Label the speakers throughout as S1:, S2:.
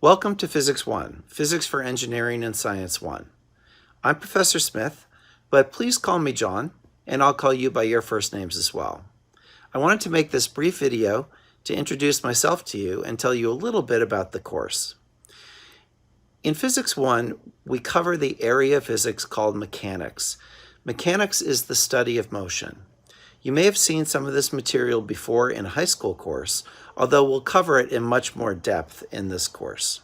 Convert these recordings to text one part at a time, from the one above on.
S1: Welcome to Physics 1, Physics for Engineering and Science 1. I'm Professor Smith, but please call me John, and I'll call you by your first names as well. I wanted to make this brief video to introduce myself to you and tell you a little bit about the course. In Physics 1, we cover the area of physics called mechanics. Mechanics is the study of motion. You may have seen some of this material before in a high school course, although we'll cover it in much more depth in this course.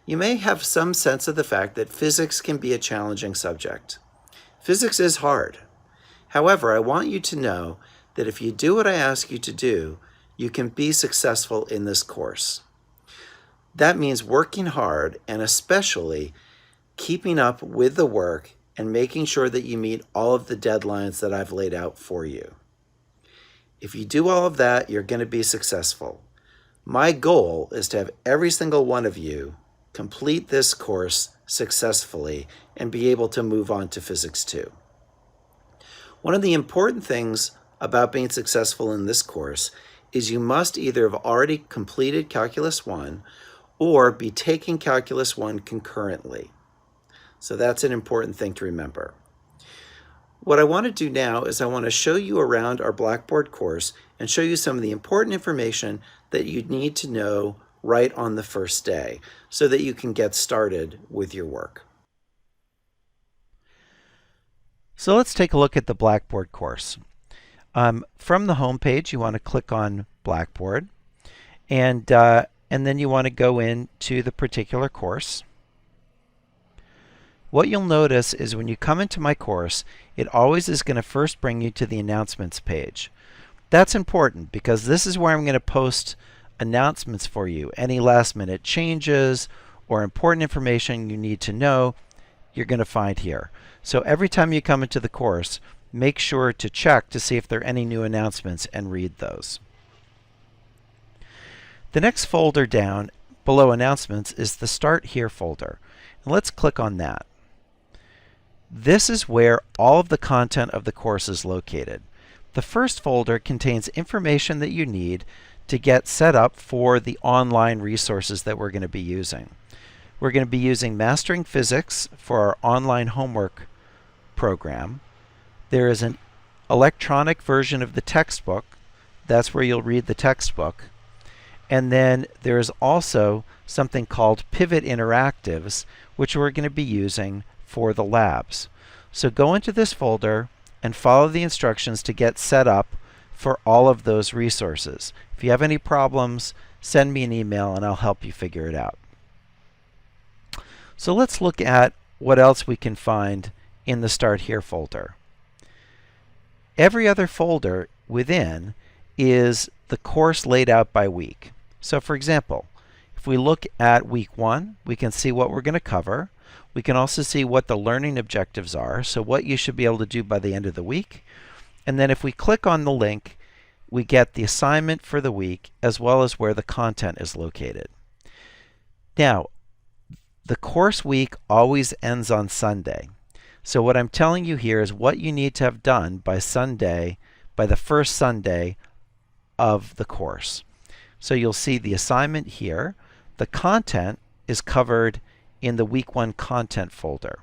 S1: You may have some sense of the fact that physics can be a challenging subject. Physics is hard. However, I want you to know that if you do what I ask you to do, you can be successful in this course. That means working hard and especially keeping up with the work and making sure that you meet all of the deadlines that I've laid out for you. If you do all of that, you're going to be successful. My goal is to have every single one of you complete this course successfully and be able to move on to Physics 2. One of the important things about being successful in this course is you must either have already completed Calculus 1 or be taking Calculus 1 concurrently. So that's an important thing to remember. What I want to do now is I want to show you around our Blackboard course and show you some of the important information that you need to know right on the first day so that you can get started with your work. So let's take a look at the Blackboard course. From the home page, you want to click on Blackboard, and then you want to go into the particular course. What you'll notice is when you come into my course, it always is going to first bring you to the announcements page. That's important because this is where I'm going to post announcements for you. Any last minute changes or important information you need to know, you're going to find here. So every time you come into the course, make sure to check to see if there are any new announcements and read those. The next folder down below announcements is the Start Here folder. And let's click on that. This is where all of the content of the course is located. The first folder contains information that you need to get set up for the online resources that we're going to be using. We're going to be using Mastering Physics for our online homework program. There is an electronic version of the textbook. That's where you'll read the textbook. And then there is also something called Pivot Interactives, which we're going to be using for the labs. So go into this folder and follow the instructions to get set up for all of those resources. If you have any problems, send me an email and I'll help you figure it out. So let's look at what else we can find in the Start Here folder. Every other folder within is the course laid out by week. So for example, if we look at week 1, we can see what we're going to cover. We can also see what the learning objectives are, so what you should be able to do by the end of the week. And then if we click on the link, we get the assignment for the week as well as where the content is located. Now, the course week always ends on Sunday. So what I'm telling you here is what you need to have done by Sunday, by the first Sunday of the course. So you'll see the assignment here. The content is covered in the week 1 content folder.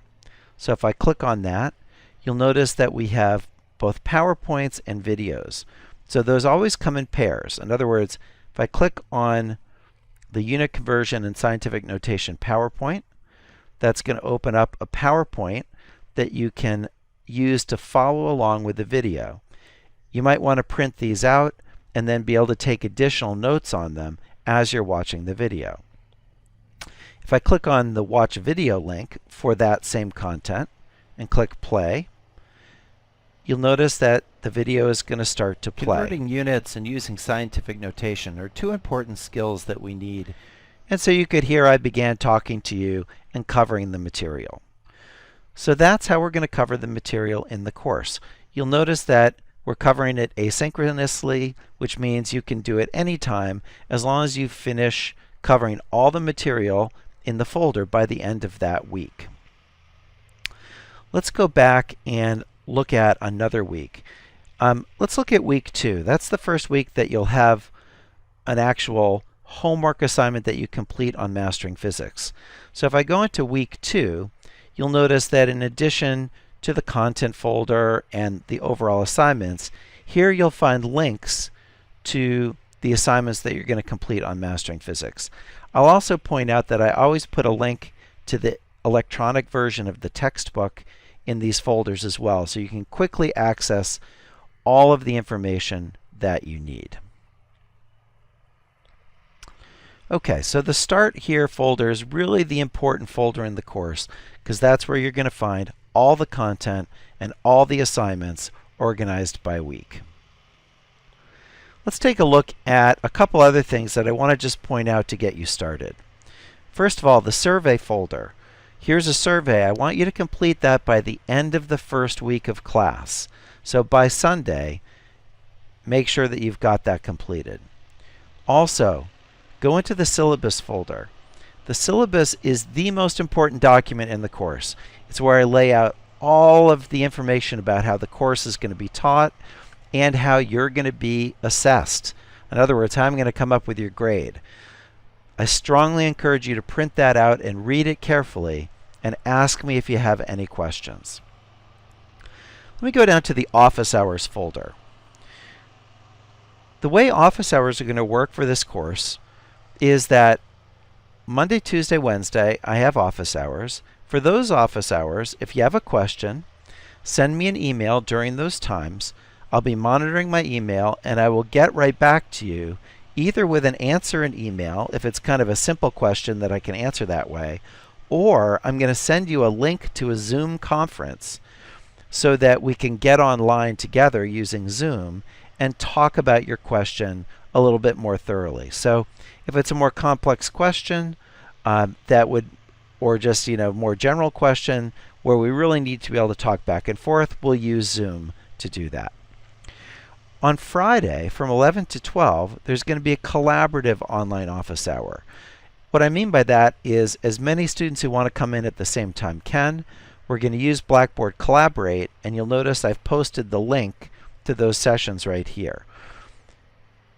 S1: So if I click on that, you'll notice that we have both PowerPoints and videos. So those always come in pairs. In other words, if I click on the unit conversion and scientific notation PowerPoint, that's going to open up a PowerPoint that you can use to follow along with the video. You might want to print these out and then be able to take additional notes on them as you're watching the video. If I click on the Watch Video link for that same content and click Play, you'll notice that the video is going to start to play. Converting units and using scientific notation are two important skills that we need. And so you could hear I began talking to you and covering the material. So that's how we're going to cover the material in the course. You'll notice that we're covering it asynchronously, which means you can do it anytime as long as you finish covering all the material in the folder by the end of that week. Let's go back and look at another week. Let's look at week 2. That's the first week that you'll have an actual homework assignment that you complete on Mastering Physics. So if I go into week 2, you'll notice that in addition to the content folder and the overall assignments, here you'll find links to the assignments that you're going to complete on Mastering Physics. I'll also point out that I always put a link to the electronic version of the textbook in these folders as well, so you can quickly access all of the information that you need. Okay, so the Start Here folder is really the important folder in the course, because that's where you're going to find all the content and all the assignments organized by week. Let's take a look at a couple other things that I want to just point out to get you started. First of all, the survey folder. Here's a survey. I want you to complete that by the end of the first week of class. So by Sunday, make sure that you've got that completed. Also, go into the Syllabus folder. The syllabus is the most important document in the course. It's where I lay out all of the information about how the course is going to be taught and how you're going to be assessed. In other words, how I'm going to come up with your grade. I strongly encourage you to print that out and read it carefully and ask me if you have any questions. Let me go down to the Office Hours folder. The way office hours are going to work for this course is that Monday, Tuesday, Wednesday, I have office hours. For those office hours, if you have a question, send me an email during those times. I'll be monitoring my email and I will get right back to you, either with an answer in email, if it's kind of a simple question that I can answer that way, or I'm going to send you a link to a Zoom conference so that we can get online together using Zoom and talk about your question a little bit more thoroughly. So if it's a more complex question, or just more general question where we really need to be able to talk back and forth, we'll use Zoom to do that. On Friday from 11 to 12, there's going to be a collaborative online office hour. What I mean by that is as many students who want to come in at the same time can. We're going to use Blackboard Collaborate, and you'll notice I've posted the link to those sessions right here.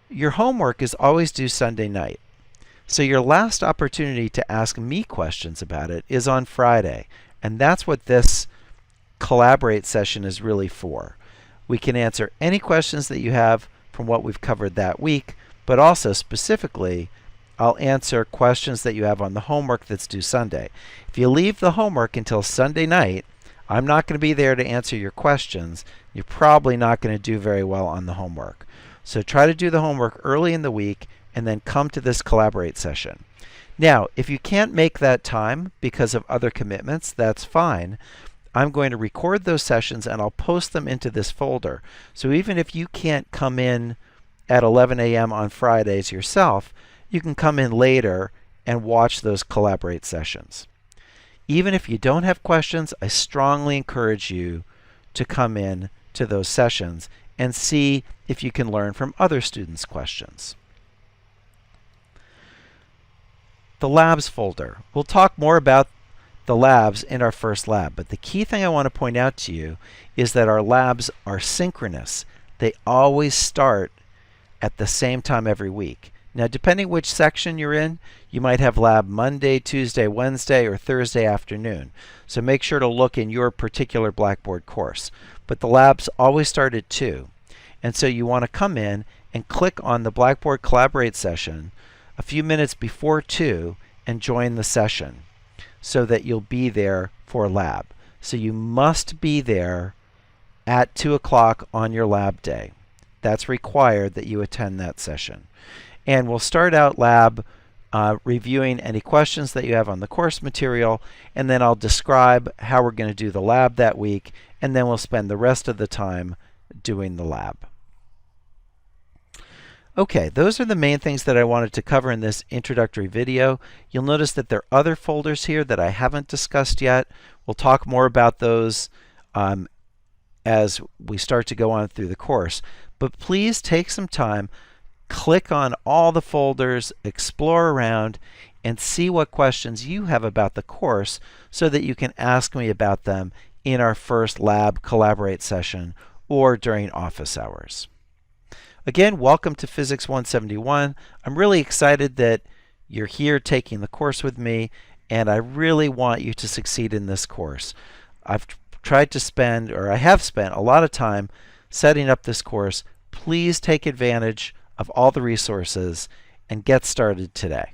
S1: Your homework is always due Sunday night. So your last opportunity to ask me questions about it is on Friday. And that's what this Collaborate session is really for. We can answer any questions that you have from what we've covered that week, but also specifically, I'll answer questions that you have on the homework that's due Sunday. If you leave the homework until Sunday night, I'm not going to be there to answer your questions. You're probably not going to do very well on the homework. So try to do the homework early in the week and then come to this Collaborate session. Now, if you can't make that time because of other commitments, that's fine. I'm going to record those sessions and I'll post them into this folder. So even if you can't come in at 11 a.m. on Fridays yourself, you can come in later and watch those Collaborate sessions. Even if you don't have questions, I strongly encourage you to come in to those sessions and see if you can learn from other students' questions. The labs folder. We'll talk more about the labs in our first lab, but the key thing I want to point out to you is that our labs are synchronous. They always start at the same time every week. Now, depending which section you're in, you might have lab Monday, Tuesday, Wednesday, or Thursday afternoon. So make sure to look in your particular Blackboard course. But the labs always start at 2. And so you want to come in and click on the Blackboard Collaborate session a few minutes before 2 and join the session so that you'll be there for lab. So you must be there at 2 o'clock on your lab day. That's required that you attend that session. And we'll start out lab reviewing any questions that you have on the course material, and then I'll describe how we're going to do the lab that week, and then we'll spend the rest of the time doing the lab. Okay, those are the main things that I wanted to cover in this introductory video. You'll notice that there are other folders here that I haven't discussed yet. We'll talk more about those as we start to go on through the course. But please take some time, click on all the folders, explore around, and see what questions you have about the course so that you can ask me about them in our first lab Collaborate session or during office hours. Again, welcome to Physics 171. I'm really excited that you're here taking the course with me, and I really want you to succeed in this course. I have spent a lot of time setting up this course. Please take advantage of all the resources and get started today.